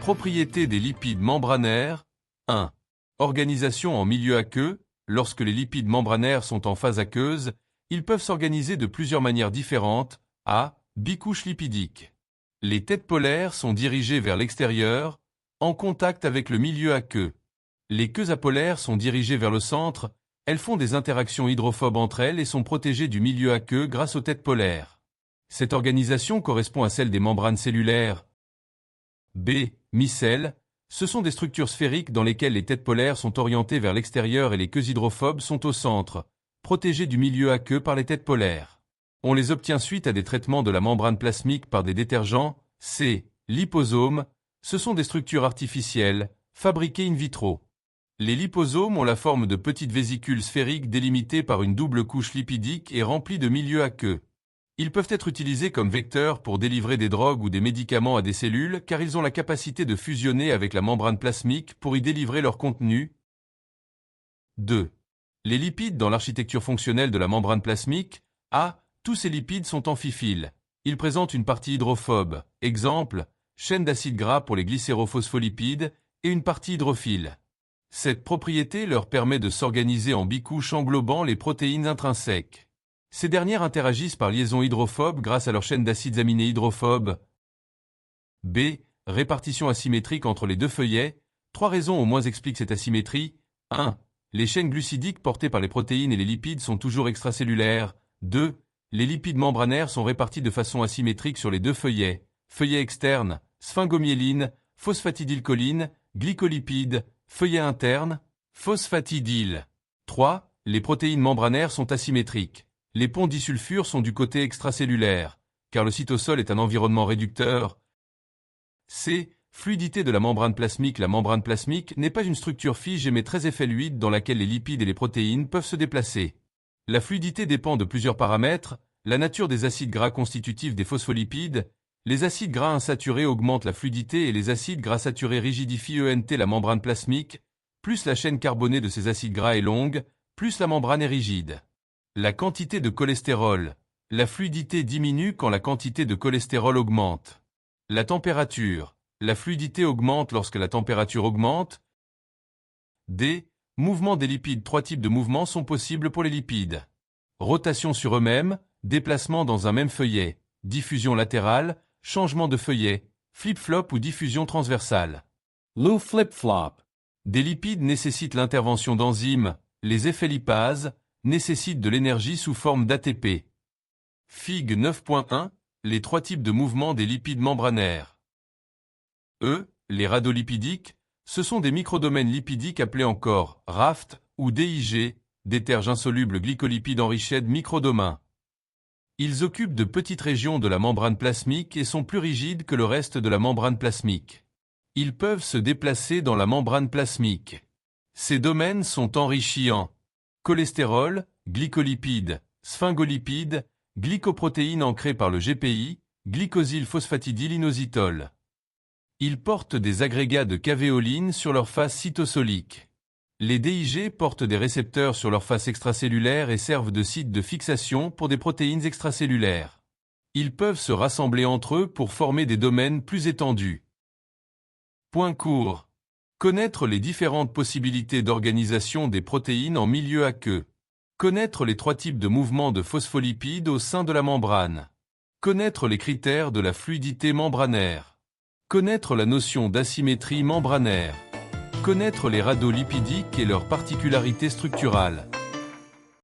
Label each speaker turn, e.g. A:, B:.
A: Propriétés des lipides membranaires. 1. Organisation en milieu aqueux. Lorsque les lipides membranaires sont en phase aqueuse, ils peuvent s'organiser de plusieurs manières différentes. A. Bicouche lipidique. Les têtes polaires sont dirigées vers l'extérieur, en contact avec le milieu aqueux. Les queues apolaires sont dirigées vers le centre, elles font des interactions hydrophobes entre elles et sont protégées du milieu aqueux grâce aux têtes polaires. Cette organisation correspond à celle des membranes cellulaires. B. Micelles. Ce sont des structures sphériques dans lesquelles les têtes polaires sont orientées vers l'extérieur et les queues hydrophobes sont au centre, protégées du milieu aqueux par les têtes polaires. On les obtient suite à des traitements de la membrane plasmique par des détergents. C. Liposomes. Ce sont des structures artificielles, fabriquées in vitro. Les liposomes ont la forme de petites vésicules sphériques délimitées par une double couche lipidique et remplies de milieu aqueux. Ils peuvent être utilisés comme vecteurs pour délivrer des drogues ou des médicaments à des cellules car ils ont la capacité de fusionner avec la membrane plasmique pour y délivrer leur contenu. 2. Les lipides dans l'architecture fonctionnelle de la membrane plasmique. A. Tous ces lipides sont amphiphiles. Ils présentent une partie hydrophobe, exemple, chaîne d'acides gras pour les glycérophospholipides, et une partie hydrophile. Cette propriété leur permet de s'organiser en bicouches englobant les protéines intrinsèques. Ces dernières interagissent par liaison hydrophobe grâce à leur chaîne d'acides aminés hydrophobes. B. Répartition asymétrique entre les deux feuillets. 3 raisons au moins expliquent cette asymétrie. 1. Les chaînes glucidiques portées par les protéines et les lipides sont toujours extracellulaires. 2. Les lipides membranaires sont répartis de façon asymétrique sur les deux feuillets. Feuillet externe, sphingomyéline, phosphatidylcholine, glycolipides, feuillet interne, phosphatidyle. 3. Les protéines membranaires sont asymétriques. Les ponts disulfures sont du côté extracellulaire, car le cytosol est un environnement réducteur. C. Fluidité de la membrane plasmique. La membrane plasmique n'est pas une structure figée mais très effluide dans laquelle les lipides et les protéines peuvent se déplacer. La fluidité dépend de plusieurs paramètres, la nature des acides gras constitutifs des phospholipides. Les acides gras insaturés augmentent la fluidité et les acides gras saturés rigidifient la membrane plasmique. Plus la chaîne carbonée de ces acides gras est longue, plus la membrane est rigide. La quantité de cholestérol. La fluidité diminue quand la quantité de cholestérol augmente. La température. La fluidité augmente lorsque la température augmente. D. Mouvement des lipides. 3 types de mouvements sont possibles pour les lipides. Rotation sur eux-mêmes, déplacement dans un même feuillet, diffusion latérale, changement de feuillet, flip-flop ou diffusion transversale.
B: Lou flip-flop.
A: Des lipides nécessitent l'intervention d'enzymes, les effets lipases, nécessitent de l'énergie sous forme d'ATP. Fig 9.1. Les 3 types de mouvements des lipides membranaires. E. Les radolipidiques. Ce sont des microdomaines lipidiques appelés encore RAFT ou DIG, détergent insolubles glycolipides enrichis de microdomains. Ils occupent de petites régions de la membrane plasmique et sont plus rigides que le reste de la membrane plasmique. Ils peuvent se déplacer dans la membrane plasmique. Ces domaines sont enrichis en cholestérol, glycolipides, sphingolipides, glycoprotéines ancrées par le GPI, glycosylphosphatidylinositol. Ils portent des agrégats de cavéoline sur leur face cytosolique. Les DIG portent des récepteurs sur leur face extracellulaire et servent de site de fixation pour des protéines extracellulaires. Ils peuvent se rassembler entre eux pour former des domaines plus étendus. Point court. Connaître les différentes possibilités d'organisation des protéines en milieu aqueux. Connaître les 3 types de mouvements de phospholipides au sein de la membrane. Connaître les critères de la fluidité membranaire. Connaître la notion d'asymétrie membranaire. Connaître les radolipidiques et leurs particularités structurales.